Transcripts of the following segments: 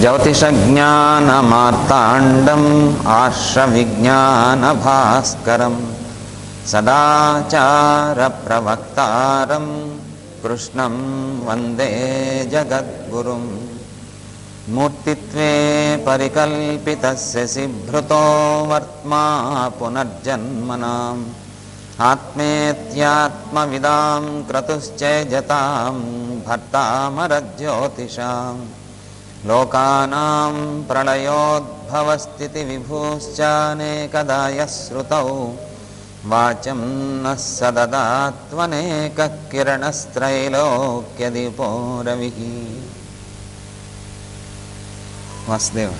ज्योतिषज्ञानमार्ताण्डम् आर्षविज्ञानभास्करम् सदाचारप्रवक्तारं कृष्णं वन्दे जगद्गुरुम् मूर्तित्वे परिकल्पितस्य सिभृतो वर्त्मा पुनर्जन्मनाम् आत्मेत्यात्मविदां क्रतुश्चैजतां भर्तामरज्योतिषाम् लोकानां प्रलयोद्भवस्थितिविभूश्चानेकदा यः श्रुतौ वाचं नः सददात्वनेकः किरणस्त्रैलोक्यदीपो रविः. Vasudev.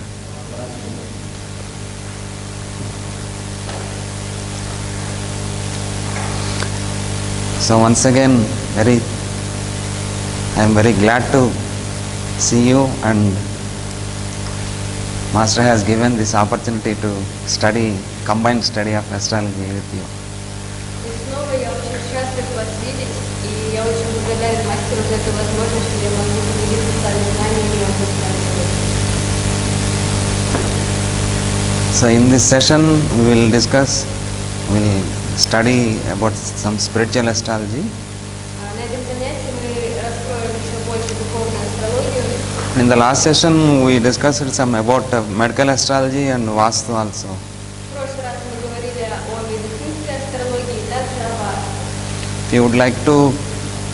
So once again, I am very glad to see you, and Master has given this opportunity to study, combined study of astrology with you. Снова я очень счастлив вас видеть, и я очень благодарен мастеру за эту возможность, что я могу поделиться с вами знаниями об астрологии. So in this session we will study about some spiritual astrology. На этом занятии мы раскроем еще больше духовную астрологию. In the last session we discussed some about medical astrology and Vastu also. В прошлый раз мы говорили о медицинской астрологии и также о васту. If you would like to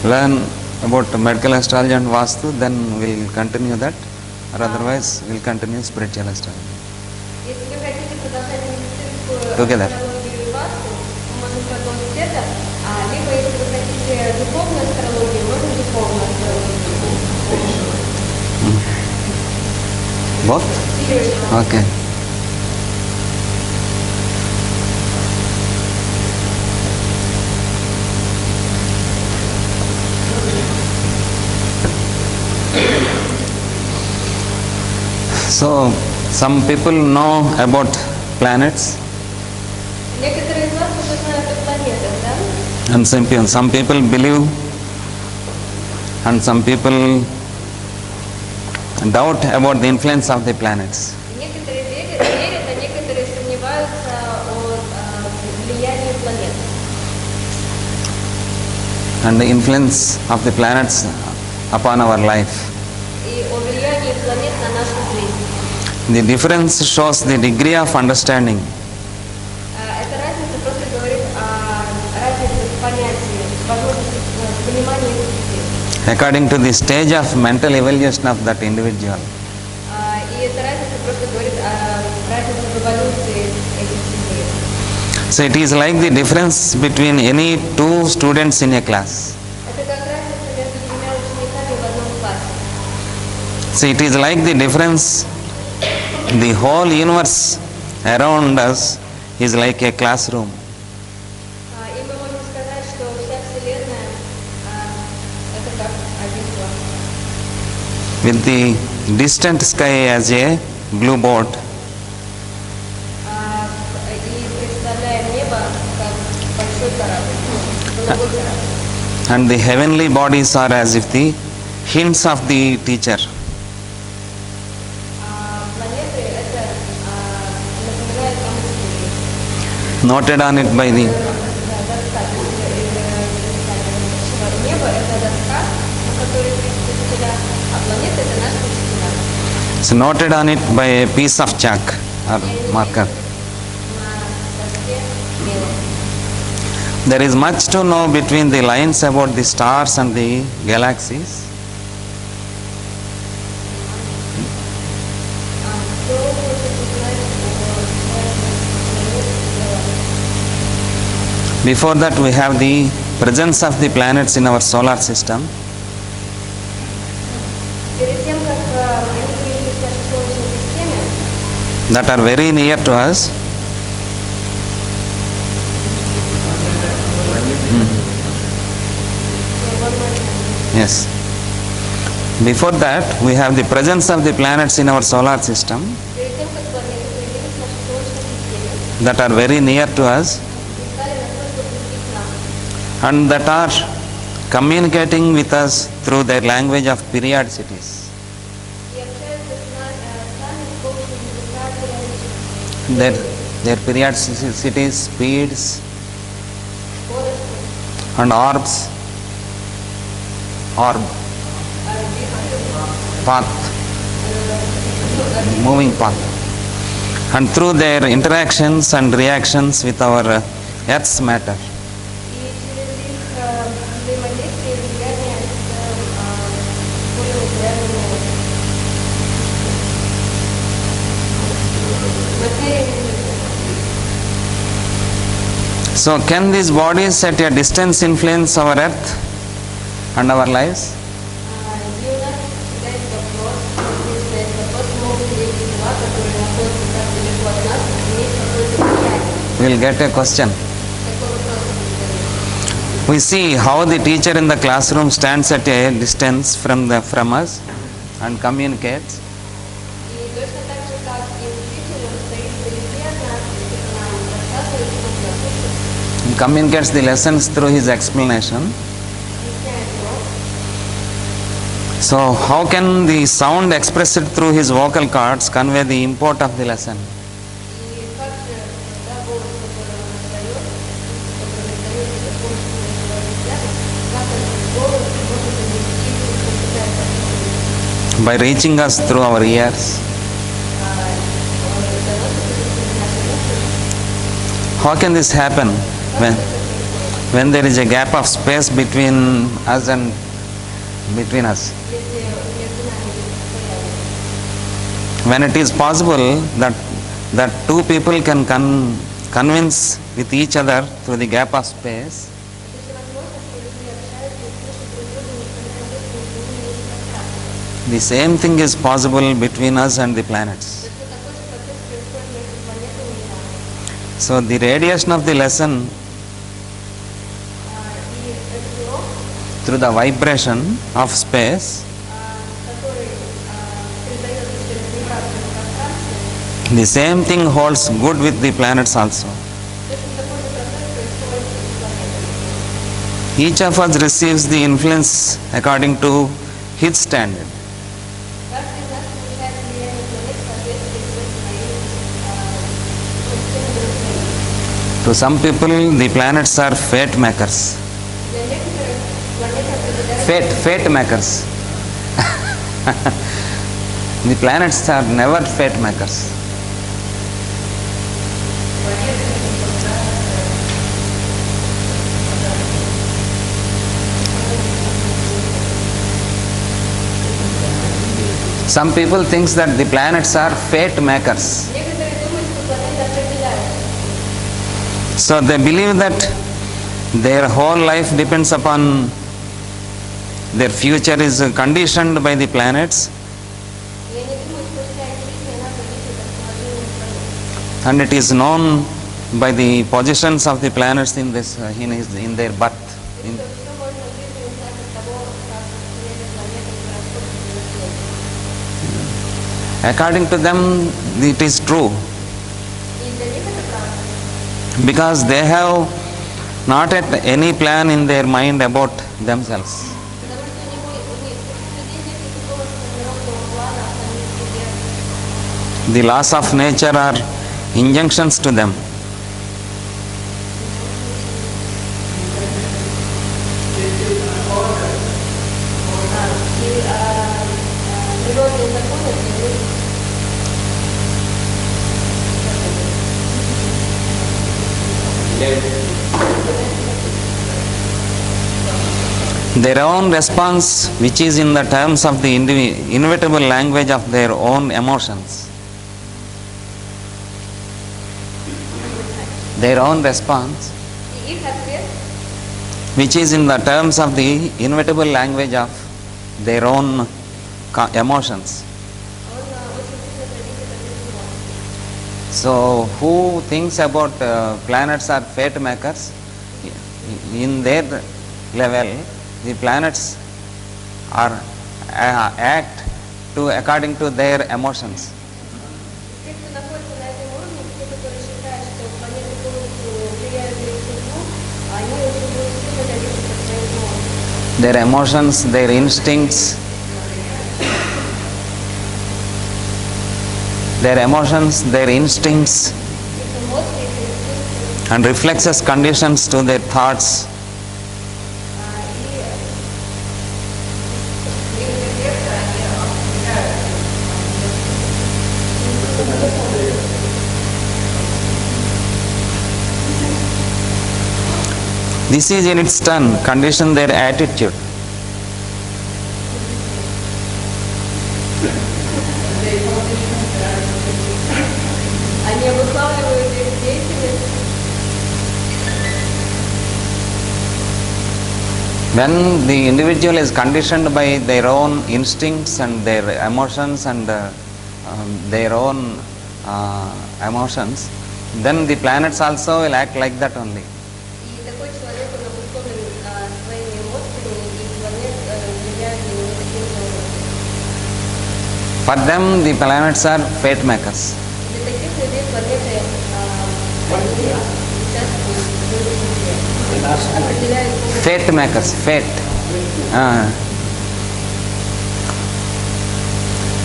learn about medical astrology and Vastu, then we will continue that, or otherwise we will continue spiritual astrology. Если вы хотите продолжать медицинскую Together. астрологию и васту, мы можем продолжить это, либо если вы хотите духовную астрологию, можем духовную астрологию. Both? Okay. So, some people know about planets, Некоторые из вас уже знают о планетах, да? and some people believe, and some people doubt about the influence of the planets. Некоторые верят, а некоторые сомневаются о влиянии планет. And the influence of the planets upon our life. И о влиянии планет на нашу жизнь. The difference shows the degree of understanding. Эта разница просто говорит о разнице в понятии, возможности понимания языка. According to the stage of mental evolution of that individual. И эта разница просто говорит о разнице в эволюции этих людей. So it is like the difference between any two students in a class. Это как разница между двумя учениками в одном классе. So it is like the difference, the whole universe around us is like a classroom. И мы можем сказать, что вся Вселенная это как один класс. With the distant sky as a blue board. И представляем небо как большой корабль, голубой корабль. And the heavenly bodies are as if the hints of the teacher. Планеты это напоминает о мышлении. Noted on it by the Доска. Небо это доска, на которой пишут учителя, а планеты это наши учителя. it's noted on it by a piece of chalk or marker. На доске мелом. There is much to know between the lines about the stars and the galaxies. Кто хочет узнать о Before that we have the presence of the planets in our solar system. Перед тем, как они появились в нашей Солнечной системе, That are very near to us. Yes. Before that, we have the presence of the planets in our solar system перед тем, как планеты появились в нашей Солнечной системе, that are very near to us стали настолько близки к нам, and that are communicating with us through their language of periodicities. и общаются с Their periodicities, speeds, скорости, and orbs, orb, path, moving path. And through their interactions and reactions with our Earth's matter. и через их взаимодействие и влияние с более материальными материями. So can these bodies at a distance influence our Earth and our lives? И у нас всегда есть вопрос, естественно, есть вопрос, могут ли эти тела, которые находятся так далеко от нас, иметь какое-то влияние. We will get a question. Такой вопрос будет. We see how the teacher in the classroom stands at a distance from us and communicates. И точно так же, как и учитель, он стоит вдалеке от нас, и нам рассказывает, что нас учит, He communicates the lessons through his explanation. объясняет урок. So how can the sound expressed through his vocal cords convey the import of the lesson? И как же, да, голос, который он издает, который издается с помощью нашего языка, как этот голос может донести суть какую-то By reaching us through our ears. он доносит это через наши уши. How can this happen when there is a gap of space between us and between us? Если между нами есть расстояние. When it is possible that two people can convince with each other through the gap of space, Это же возможно, что люди общаются и слышат друг друга, несмотря на то, что между ними есть пространство. the same thing is possible between us and the planets. Точно такой же процесс происходит между планетами и нами. So the radiation of the lesson И этот урок, through the vibration of space, который передается через вибрацию в пространстве, the same thing holds good with the planets also. точно такой же процесс происходит и с планетами. Each of us receives the influence according to his standard. Каждый из нас получает влияние планет в соответствии с своим настроением. To some people, the planets are fate makers. Для некоторых планеты определяют Fate makers. The planets are never fate makers. Some people think that the planets are fate makers. Некоторые думают, что планеты определяют. So they believe that their whole life depends upon their future is conditioned by the planets, И они думают, что вся их жизнь, она зависит от положения планет. and it is known by the positions of the planets in their birth. И что все можно в жизни узнать от того, как расположение планеты в гороскопе при рождении. According to them, it is true И для них это правда. because they have not yet any plan in their mind about themselves. Потому что у них людей нет никакого сформированного плана о самих себе. The laws of nature are injunctions to them. И природные законы для них Their own response, which is in the terms of the inevitable language of their own emotions. Their own response, и их ответ, which is in the terms of the inevitable language of their own emotions. он очень сильно зависит от их эмоций. So, who thinks about planets are fate makers? In their level, the planets are act to according to their emotions. Те, кто находится на этом уровне, те, которые считают, что планеты полностью влияют на их судьбу, они очень сильно зависят от своих эмоций. Their emotions, their instincts, their emotions, their instincts, это мозги, это инстинкты, and reflexes conditions to their thoughts. и интеллекта, они определяют. This is in its turn condition their attitude. Они обуславливают их деятельность. When the individual is conditioned by their own instincts and their emotions and their own emotions, then the planets also will act like that only. И такой человек, он обусловлен своими эмоциями, и планет влияет на него таким же образом. For them, the planets are fate makers. Для таких людей планеты они участвуют в их судьбе, определяют полностью. Fate makers, fate.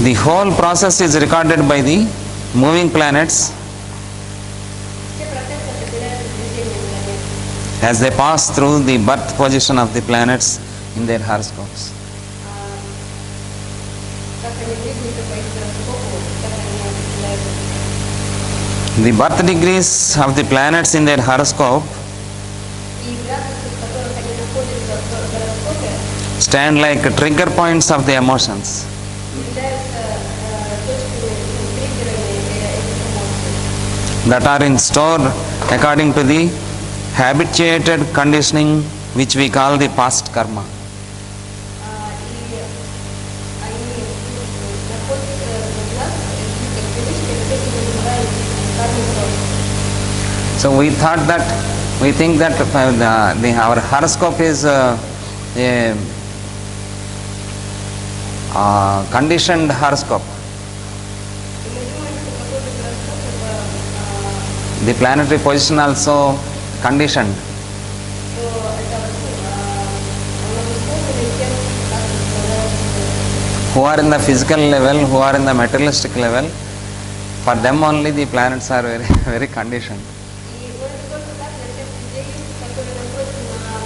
The whole process is recorded by the moving planets Все процессы определяются движением планет. as they pass through the birth position of the planets in their horoscopes. Как они двигаются по их гороскопу, так они определяются. The birth degrees of the planets in their horoscope И градусы, в которых они находятся в гороскопе, stand like trigger points of the emotions. являются точками, триггерами этих эмоций, That are in store according to the habituated conditioning which we call the past karma. и они находятся в нас, как привычки, вот это мы называем кармой прошлого. So we think that our horoscope is a conditioned horoscope. И мы думаем, что какой-то гороскоп это The planetary position also conditioned. что это оно обусловлено тем, как располагаются. Who are in the physical level, who are in the materialistic level, for them only the planets are very, very conditioned. И ну, это только так для тех людей, которые находятся на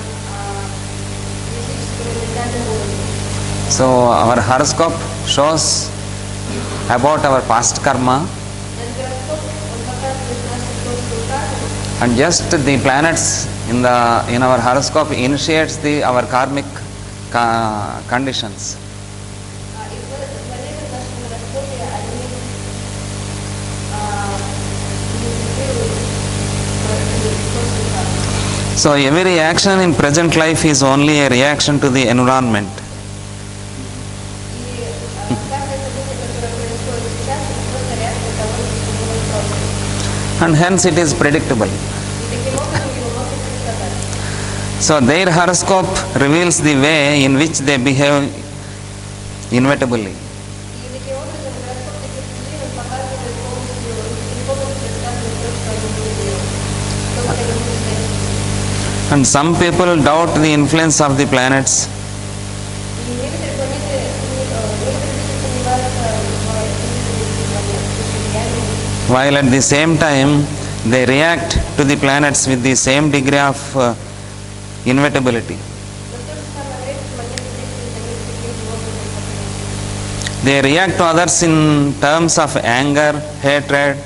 физическом и ментальном уровне. So our horoscope shows about our past karma, Этот гороскоп, он показывает нашу прошлую карму, and just the planets in our horoscope initiates our karmic conditions. и планеты в нашем гороскопе, они инициируют прошлую карму. So every action in present life is only a reaction to the environment. И каждое событие, которое происходит сейчас, это просто реакция того, что было в прошлом. And hence it is predictable. И таким образом его можно предсказать. So their horoscope reveals the way in which they behave inevitably. И таким образом гороскоп таких людей он показывает полностью, предсказывает то, что они будут делать, что бы они будут делать. And some people doubt the influence of the planets, И некоторые планеты, некоторые люди сомневаются в эффективности планет, в влиянии. while at the same time they react to the planets with the same degree of inevitability. Но в то же самое время планеты действуют на них таким же образом, как и They react to others in terms of anger, hatred,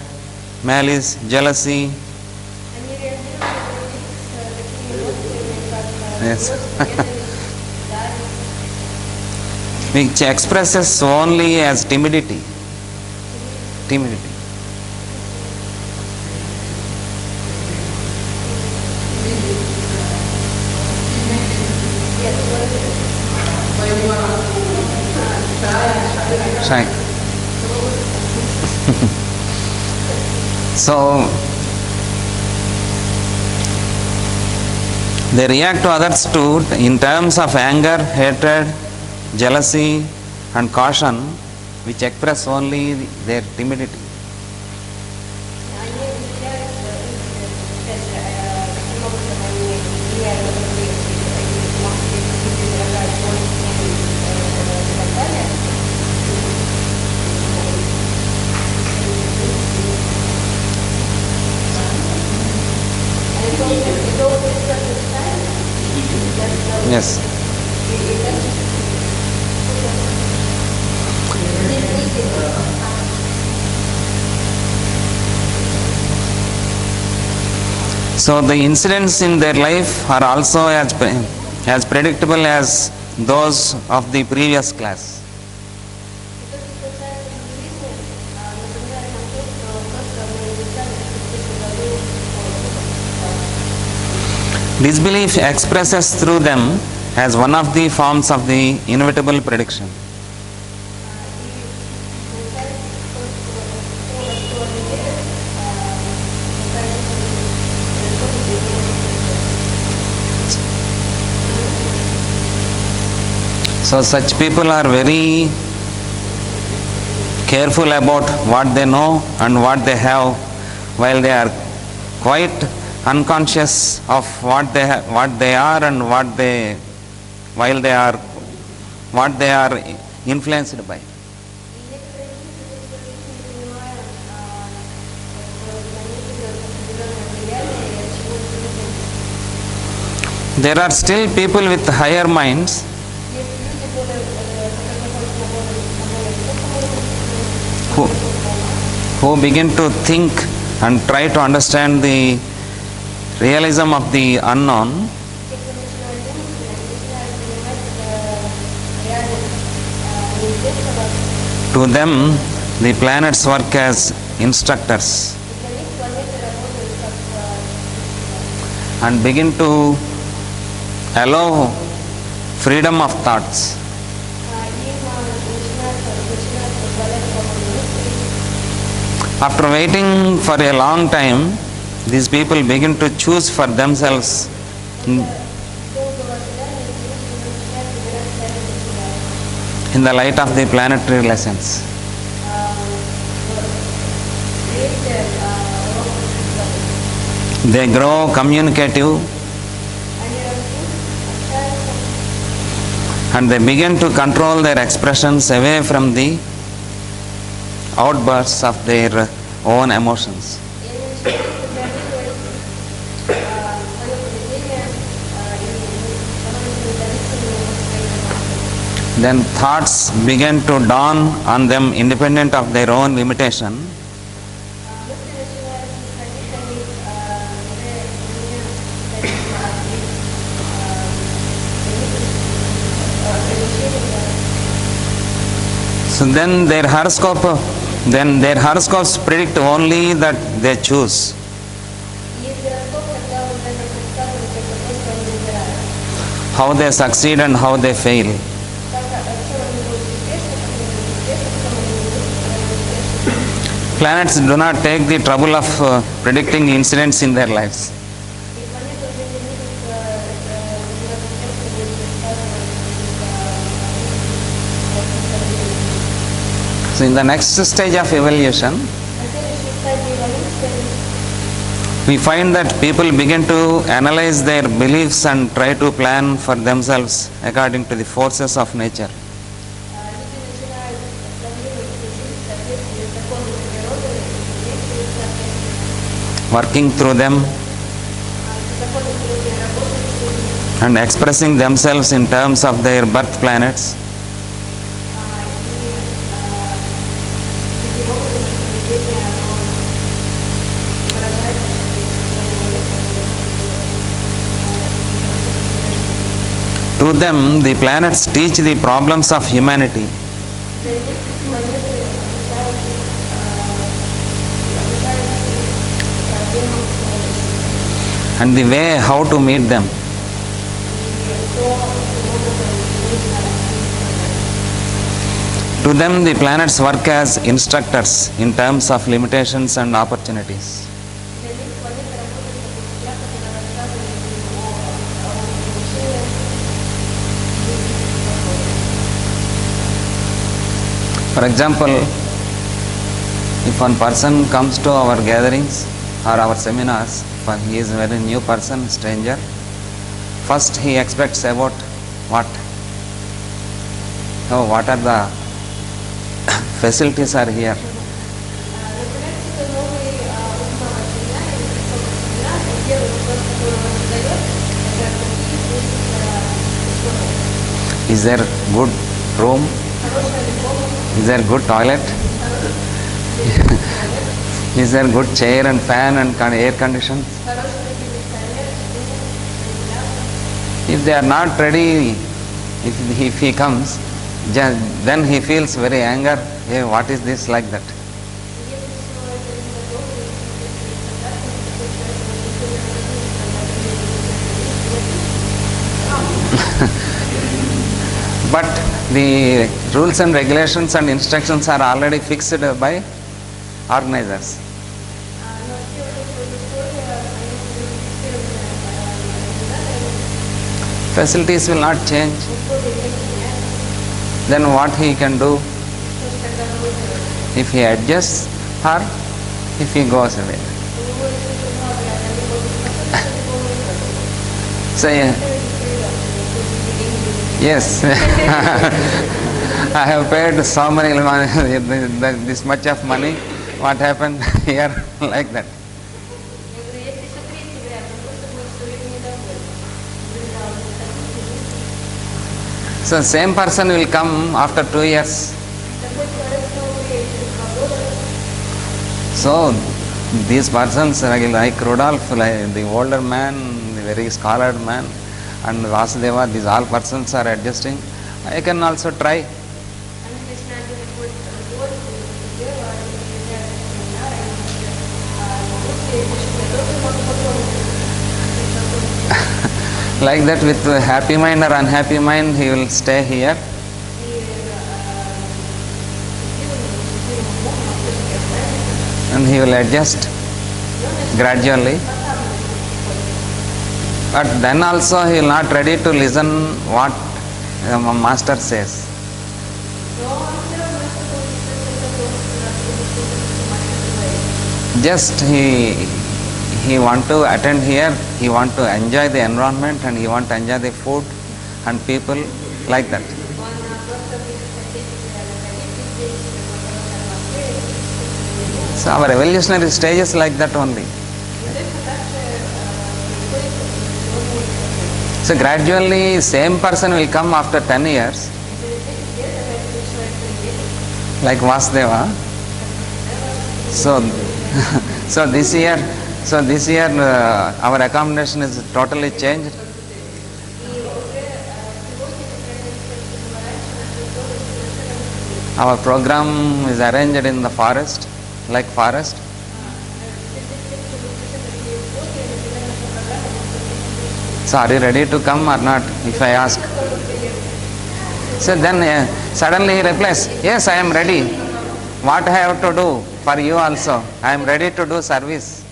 malice, jealousy. они реагируют на других с такими эмоциями, как Yes. ненависть, зависть, Which expresses only as timidity. Timidity. Shy. So they react to others too in terms of anger, hatred, jealousy, and caution, which express only their timidity. они выделяются, опять же, каким образом они влияют на других, они могут выражать злость, ненависть и так далее. So the incidents in their life are also as predictable as those of the previous class. И то, что касается их жизни, напоминает нам то, что просто мы изучали в предыдущем году школу. Disbelief expresses through them as one of the forms of the inevitable prediction. So such people are very careful about what they know and what they have, while they are quite unconscious of what they are and what they are influenced by. There are still people with higher minds who begin to think and try to understand the realism of the unknown. To them, the planets work as instructors and begin to allow freedom of thoughts. After waiting for a long time, these people begin to choose for themselves in the light of the planetary lessons. They grow communicative and they begin to control their expressions away from the outbursts of their own emotions. Then thoughts begin to dawn on them independent of their own limitation. So then their horoscopes predict only that they choose. How they succeed and how they fail. Planets do not take the trouble of predicting incidents in their lives. So in the next stage of evolution, we find that people begin to analyze their beliefs and try to plan for themselves according to the forces of nature, working through them and expressing themselves in terms of their birth planets. To them, the planets teach the problems of humanity and the way how to meet them. To them, the planets work as instructors in terms of limitations and opportunities. For example, if one person comes to our gatherings or our seminars, but he is a very new person, stranger, first he expects about what? Oh, what are the facilities are here? Is there good room? Is there good toilet? Is there good chair and fan and air condition? If they are not ready, if he comes, then he feels very anger. Hey, what is this, like that? But the rules and regulations and instructions are already fixed by organizers. Facilities will not change. Then what he can do? If he adjusts or if he goes away. So yes, I have paid so many money, this much of money. What happened here? Like that. So same person will come after 2 years. So these persons like Rudolph, like the older man, the very scholared man, and Vasudeva, these all persons are adjusting. I can also try. Like that, with happy mind or unhappy mind, he will stay here. And he will adjust gradually. But then also he will not ready to listen what the master says. Just he want to attend here, he want to enjoy the environment, and he want to enjoy the food and people, like that. So our evolutionary stage is like that only. So gradually same person will come after 10 years, like Vasudeva. So so this year our accommodation is totally changed. Our program is arranged in the forest, like forest. So are you ready to come or not, if I ask? So then suddenly he replies, yes, I am ready. What I have to do for you also? I am ready to do service.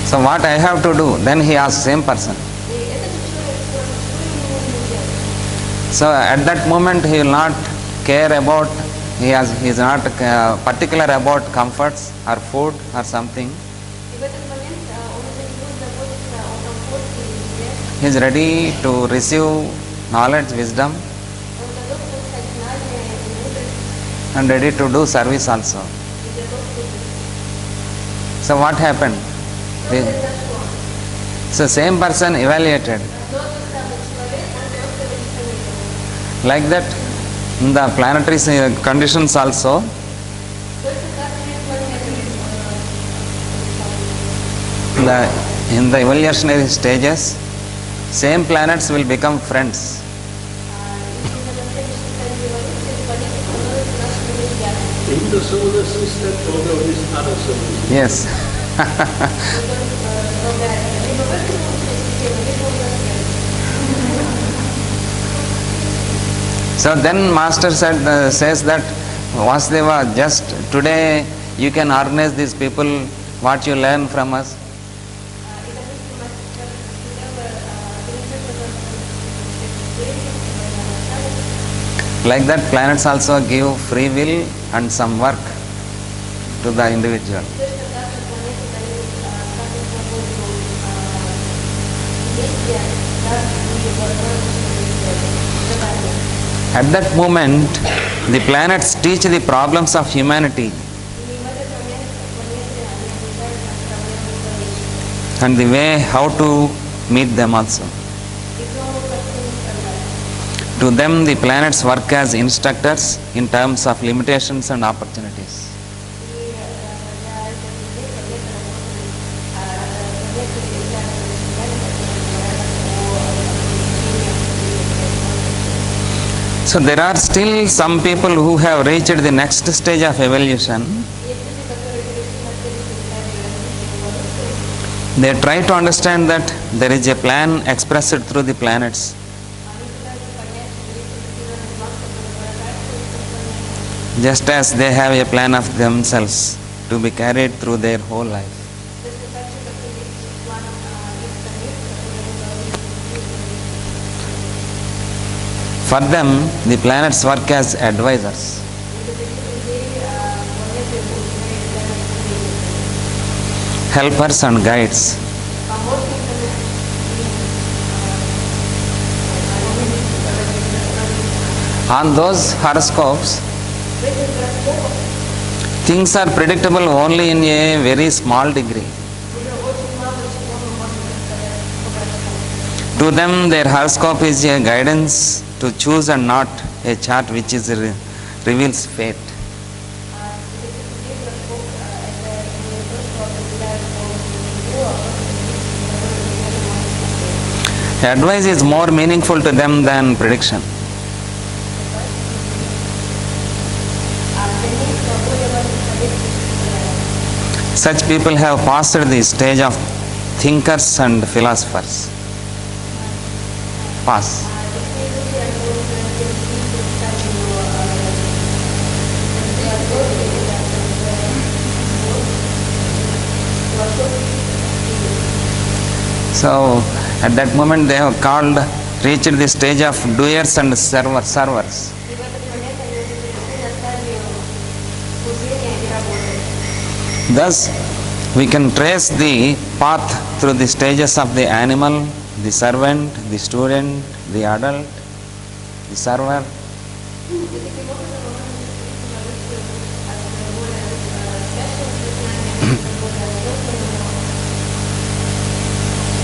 So what I have to do? Then he asks, same person. So at that moment he will not care about, he is not particular about comforts or food or something. He is ready to receive knowledge, wisdom, and ready to do service also. So what happened? So same person evaluated. Like that, in the planetary conditions also, in the evolutionary stages, same planets will become friends. In the solar system or this other solar system? Yes. So then Master says that, Vasudeva, just today you can organize these people, what you learn from us. Like that, planets also give free will and some work to the individual. At that moment, the planets teach the problems of humanity and the way how to meet them also. To them, the planets work as instructors in terms of limitations and opportunities. So there are still some people who have reached the next stage of evolution. They try to understand that there is a plan expressed through the planets. Just as they have a plan of themselves to be carried through their whole life. For them, the planets work as advisors. Helpers and guides. On those horoscopes, things are predictable only in a very small degree. To them, their horoscope is a guidance to choose and not a chart which is reveals fate. Advice is more meaningful to them than prediction. Such people have passed the stage of thinkers and philosophers. Pass. So at that moment they have reached the stage of doers and servers. Thus, we can trace the path through the stages of the animal, the servant, the student, the adult, the server.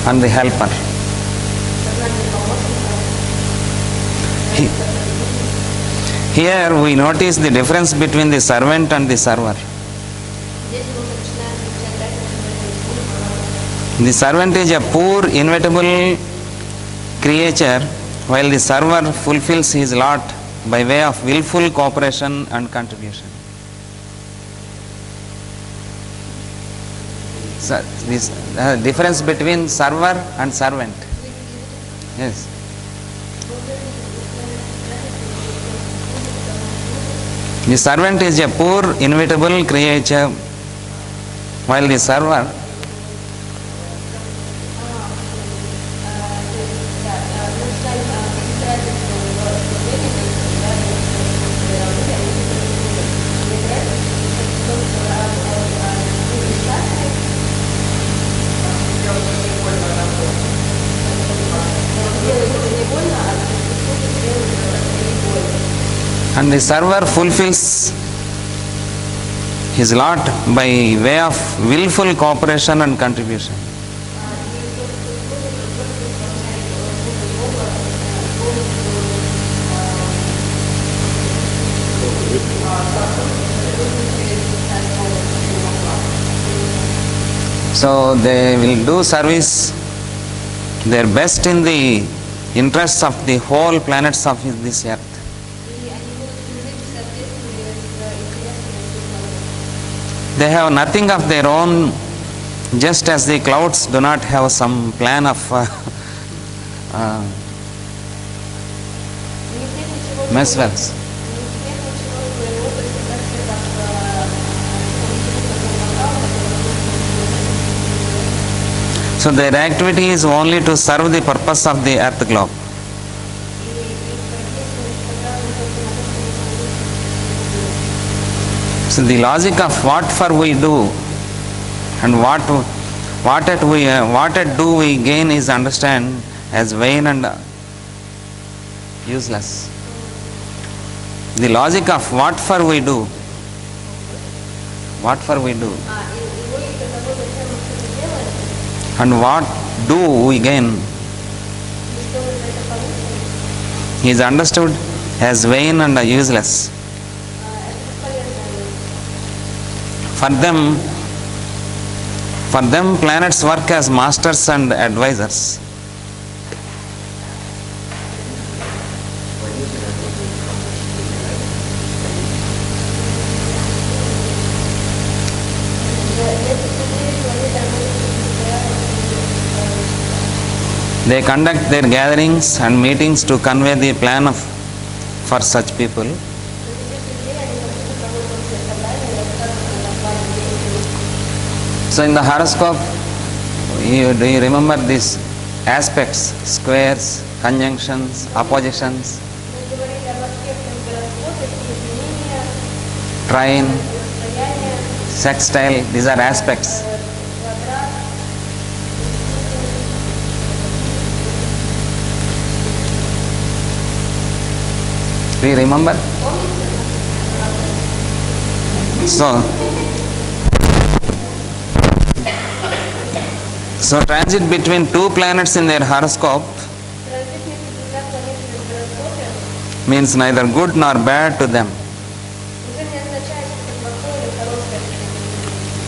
And the helper. Here we notice the difference between the servant and the server. The servant is a poor, inevitable creature, while the server fulfills his lot by way of willful cooperation and contribution. So, this difference between server and servant. Yes. The servant is a poor, inevitable creature, while the server fulfills his lot by way of willful cooperation and contribution. So they will do service their best in the interests of the whole planets of this earth. They have nothing of their own, just as the clouds do not have some plan of Meswells. So their activity is only to serve the purpose of the earth globe. So the logic of whatever we do and what do we gain is understand as vain and useless. The logic of whatever we do and what do we gain He is understood as vain and useless. это бесполезно. For them, planets work as masters and advisors. They conduct their gatherings and meetings to convey the plan for such people. So in the horoscope, do you remember these aspects, squares, conjunctions, oppositions, Мы говорили об аспектах гороскопа, изменения, trine, состояния, sextile, these are aspects. квадрат. Do you remember? So transit between two planets in their horoscope Транзит между двумя планетами в гороскопе means neither good nor bad to them. уже не означает, что это плохое или хорошее.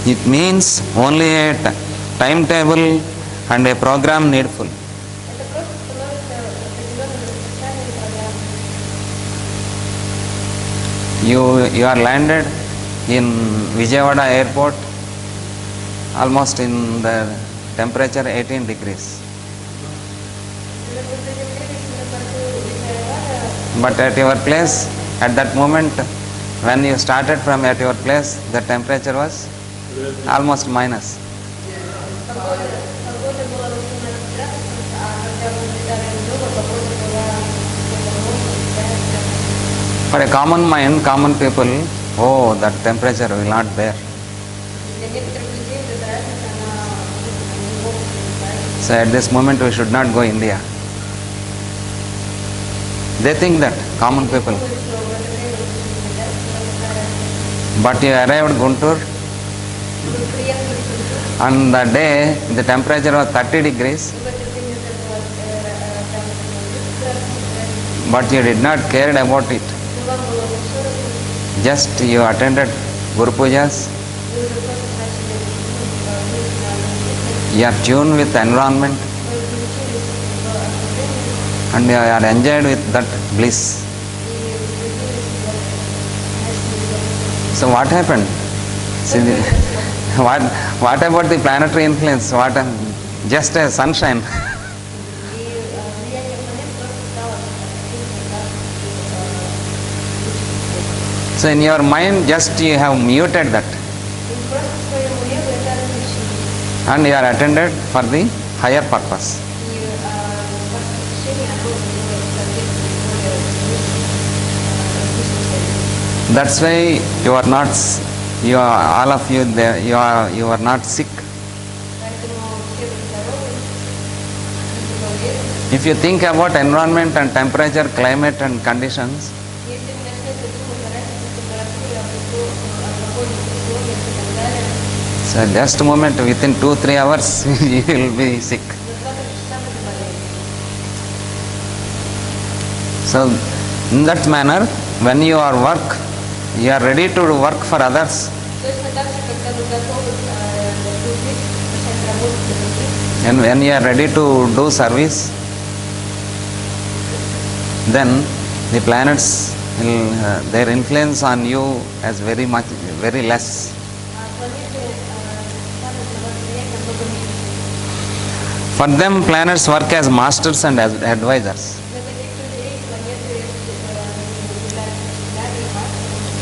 It means only a timetable and a program needful. Это просто становится определенным расписанием программы. You are landed in Vijayawada airport almost in the temperature 18 degrees. Вы приземлились на борту Вижаевада, But at your place, at that moment, when you started from at your place, the temperature was almost minus. погода была 18 градусов, а когда вы улетали из дома, погода была где-то ночью, 5 градусов. For a common mind, common people, oh, that temperature will not bear. Для некоторых людей эта разница, она не могут представить. So at this moment, we should not go India. They think that, common people. Думаю, что в это время очень нельзя, что But you arrived Guntur, вы приехали в Турцию, on the day the temperature was 30 degrees, и в этот день это было там 30 градусов, but you did not care about it. но вам было не все равно, Just you attended Guru Pujas, вы уже просто начали мысленно, you are tuned with the environment, вы включились в окружение and you are enjoyed with that bliss. и влюбились в So what happened? See, what about the planetary influence? Just a sunshine. И влияние планет просто стало таким, как So in your mind, just you have muted that, и просто в своем уме вы это различили. and you are attended for the higher purpose. И ваше посещение, оно было соответственно более различным целям. That's why you are not, all of you, there, you are not sick. Поэтому все вы здоровы, не болезнь. If you think about environment and temperature, climate and conditions, Если вы начнете думать о разнице температуры, о погодных условиях и так далее, so just a moment, within 2-3 hours, you will be sick. за 2-3 часа вы заболеете. So in that manner, when you are ready to work for others, Точно так же, когда вы готовы служить, начать работать для других, and when you are ready to do service, then the planets will, their influence on you is very less. а планеты станут на вас влиять намного меньше. For them, planets work as masters and as advisors. Для таких людей планеты являются учителями и мастерами.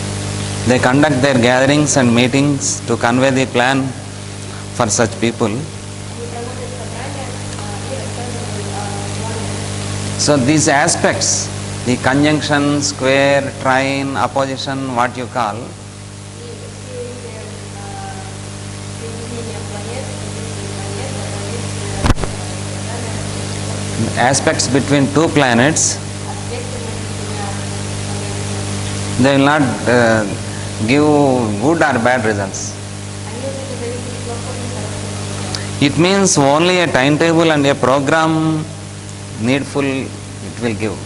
They conduct their gatherings and meetings to convey the plan for such people. Они проводят собрания и рассказывают о плане. So these aspects, the conjunction, square, trine, opposition, what you call, И все эти соединения планет, позиции планет, aspects between two planets, аспекты между двумя планетами, they will not give good or bad results. они уже не дают ни плохого, ни хорошего. It means only a timetable and a program needful it will give.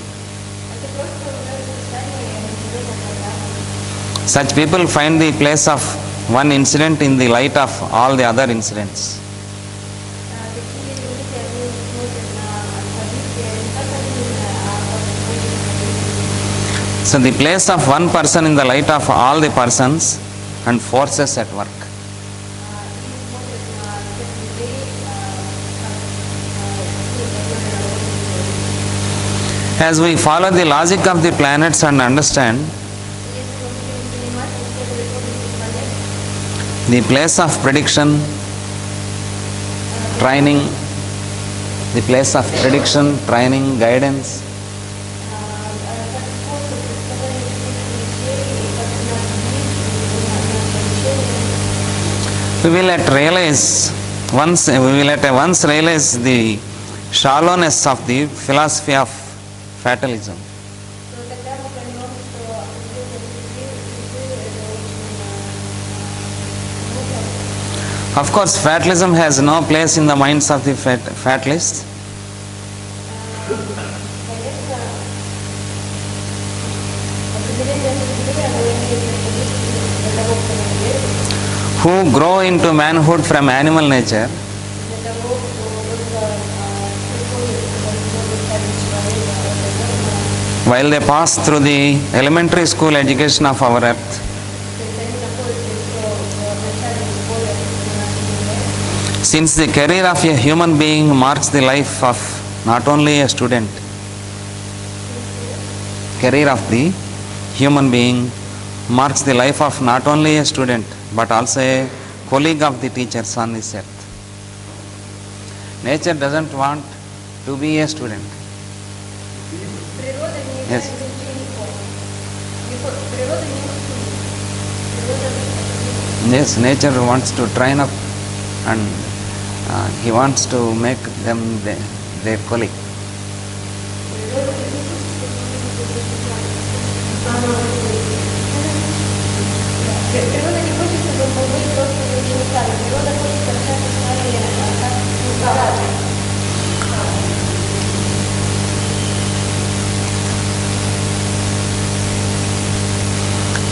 Such people find the place of one incident in the light of all the other incidents. Такие люди, они смотрят на события не как отдельно, а как события. So the place of one person in the light of all the persons and forces at work. И смотрят на тех людей, как силы, которые работают. As we follow the logic of the planets and understand Если мы будем понимать, исследовать логику планет, the place of prediction, training, the place of prediction, training, guidance, как способ представления всех вещей и как наш мир и наше обучение, we will at once realize the shallowness of the philosophy of fatalism. то тогда мы поймем, что определение судьбы это очень глубоко. Of course, fatalism has no place in the minds of the fatalists. Конечно, определение судьбы оно имеет место быть для того, кто не верит, Who grow into manhood from animal nature, для того, кто только приходит к возможности стать человека, это нормально. while they pass through the elementary school education of our earth. То есть они находятся еще в начальной школе на нашей земле. Since the career of a human being marks the life of not only a student, career of the human being marks the life of not only a student but also a colleague of the teachers on this earth. Nature doesn't want to be a student. Природа не Yes. является учеником. Природа не ученик. Природа Yes, nature wants to train up and he wants to make them their colleague. природа не Природа не хочет, чтобы мы были просто учениками. Природа хочет общаться с нами как с учениками.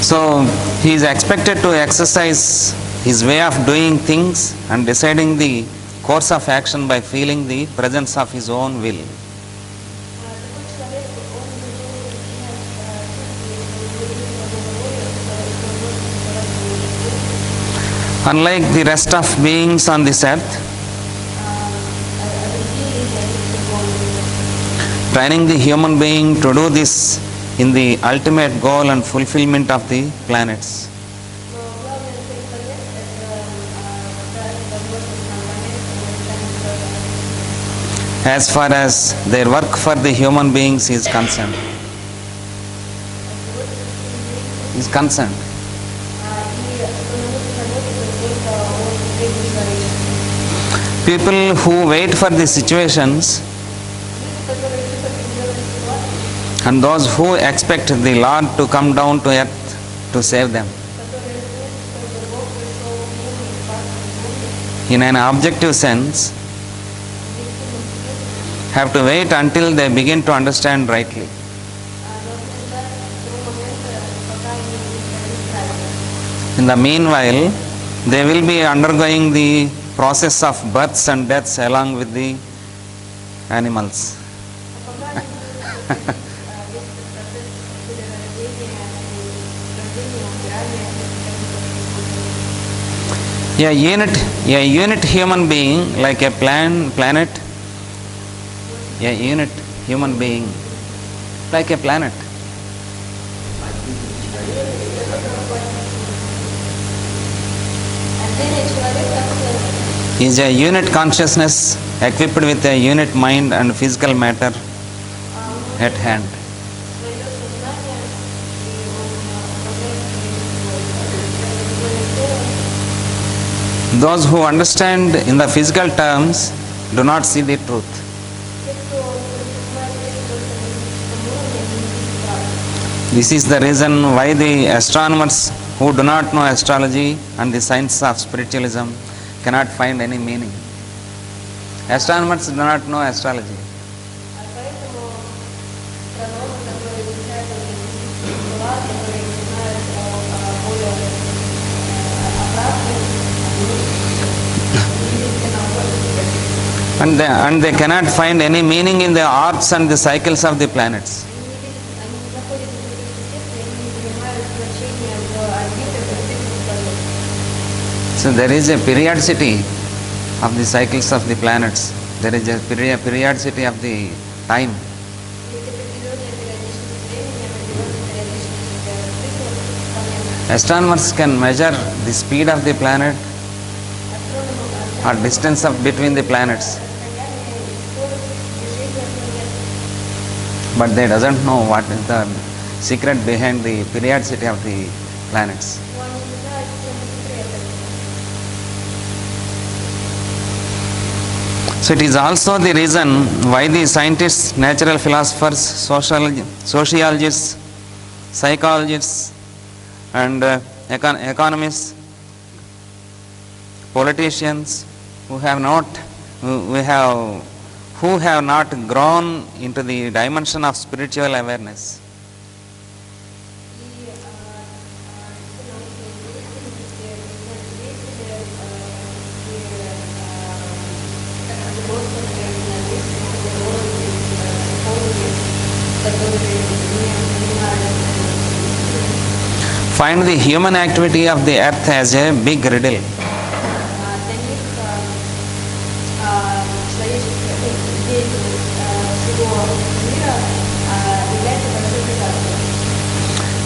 So he is expected to exercise his way of doing things and deciding the course of action by feeling the presence of his own will. Такой человек, он не должен начинать чувствовать свою волю, что он может создавать свою жизнь. Unlike the rest of beings on this earth, Другие люди, они по-другому. training the human being to do this in the ultimate goal and fulfillment of the planets. Но главная цель планет – это дать возможность нам понять, что мы станем человеком. As far as their work for the human beings is concerned. Is concerned. И что мы можем заботиться только о среднем человечестве. People who wait for the situations Люди, которые ждут определенной ситуации, and those who expect the Lord to come down to earth to save them. которые ждут, чтобы Бог пришел к ним и спас их In жизнь, an objective sense, have to wait until they begin to understand rightly. должны ждать до момента, пока они будут говорить правильно. In the meanwhile, they will be undergoing the process of births and deaths along with the animals. А пока они будут проходить весь этот процесс рождения и рождения, умирания, A unit human being like a planet, a unit human being like a planet. отдельный человек как целый. Is a unit consciousness equipped with a unit mind and physical matter at hand. Свое сознание, и он управляет своим телом. Those who understand in the physical terms do not see the truth. Те, кто воспринимает вещи только на физическом уровне, они не видят правду. This is the reason why the astronomers who do not know astrology and the science of spiritualism cannot find any meaning. Astronomers do not know astrology. А поэтому астрономы, которые изучают эти физические тела, которые не знают о And they cannot find any meaning in the arts and the cycles of the planets. Они не находят никаких существ, они не понимают значения в орбитах и циклах планет. So there is a periodicity of the cycles of the planets. There is a periodicity of the time. Есть определенная периодичность времени, определенная периодичность циклов планет. Astronomers can measure the speed of the planet or distance between the planets, but they doesn't know what is the secret behind the periodicity of the planets. So it is also the reason why the scientists, natural philosophers, sociologists, psychologists, and economists, politicians who have not grown into the dimension of spiritual awareness. Find the human activity of the earth as a big riddle.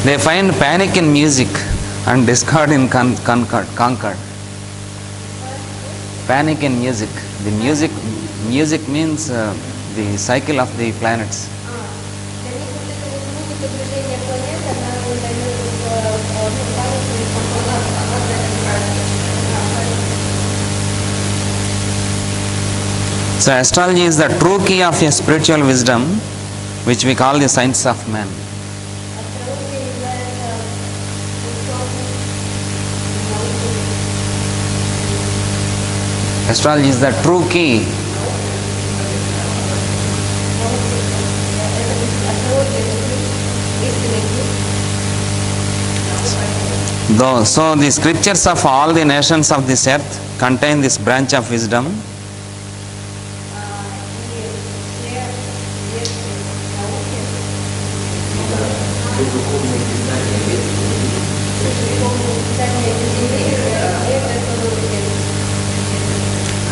They find panic in music and discord in concord. Panic in music. The music means the cycle of the planets. So astrology is the true key of a spiritual wisdom, which we call the science of man. Astrology is the true key. So the scriptures of all the nations of this earth contain this branch of wisdom.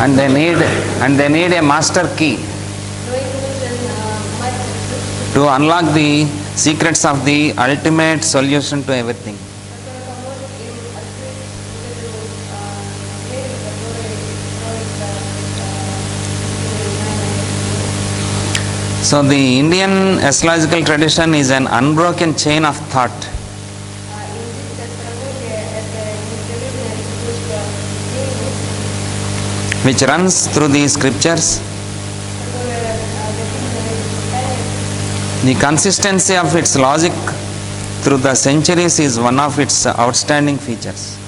And they need a master key to unlock the secrets of the ultimate solution to everything. So the Indian astrological tradition is an unbroken chain of thought. Which runs through the scriptures. The consistency of its logic through the centuries is one of its outstanding features.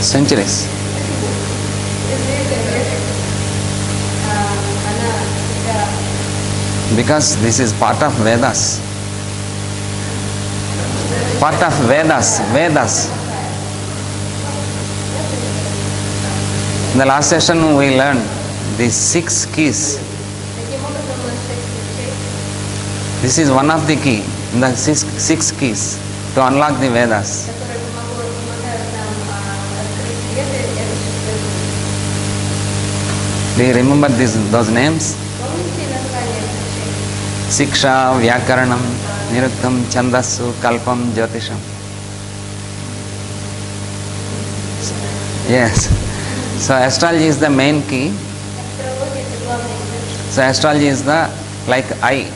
Centuries. Because this is part of Vedas. Part of Vedas. In the last session we learned the 6 keys. This is one of the key, the six keys to unlock the Vedas. Do you remember those names? Siksha, Vyakaranam, Niruktam, Chandasu, Kalpam, Jyotisham. Yes. So astrology is the main key. So astrology is the like eye.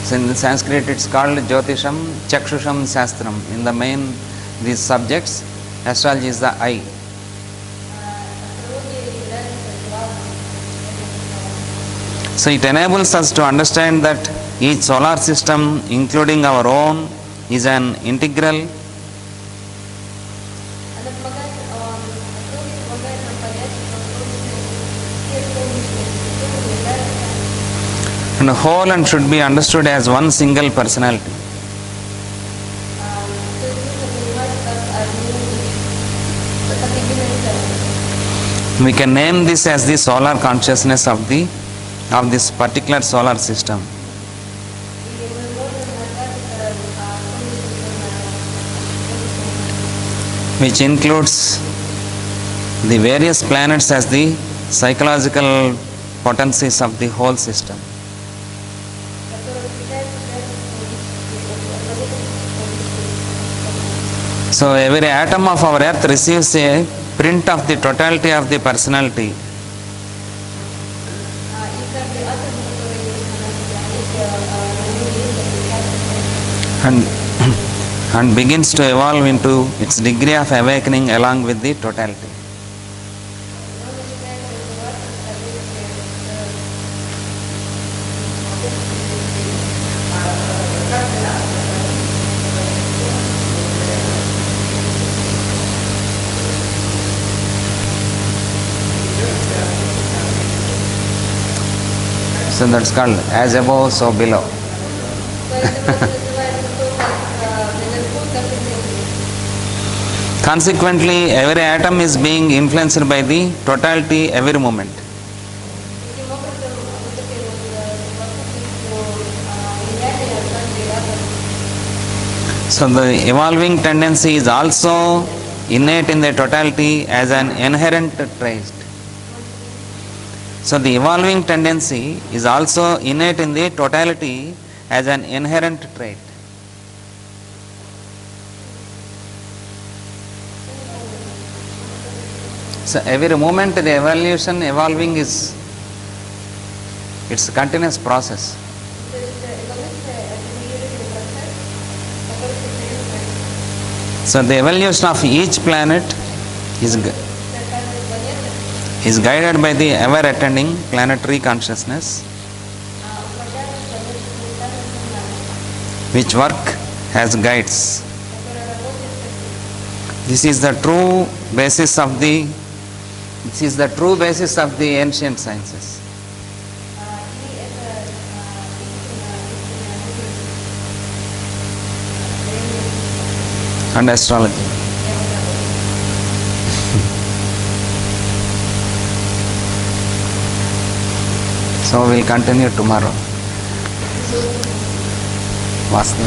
So in Sanskrit it's called Jyotisham, Chakshusham, Shastram. In the main these subjects, astrology is the eye. So it enables us to understand that each solar system, including our own, is an integral and whole and should be understood as one single personality. We can name this as the solar consciousness of this particular solar system. И мы можем назвать Which includes the various planets as the psychological potencies of the whole system. который включает в себя So every atom of our earth receives a print of the totality of the personality, и каждый атом, который есть на Земле, есть and begins to evolve into its degree of awakening along with the totality. он начинает развиваться в соответствии So that's called as above, so below. Поэтому это называется то, как наверху, так и внизу. Consequently, every atom is being influenced by the totality every moment. Таким образом, вот этой вот совокупностью влияния каждый атом. So the evolving tendency is also innate in the totality as an inherent trait. So the evolving tendency is also innate in the totality as an inherent trait. So every moment the evolving is, it's a continuous process. То есть эволюция – это непрерывный процесс, который постоянно происходит. So the evolution of each planet is Каждая планета is guided by the ever attending planetary consciousness, управляется планетными станциями, which work as guides. которая работает как This is the true basis of the ancient sciences и это истинная мудрость and astrology. So we'll continue tomorrow. Vastu.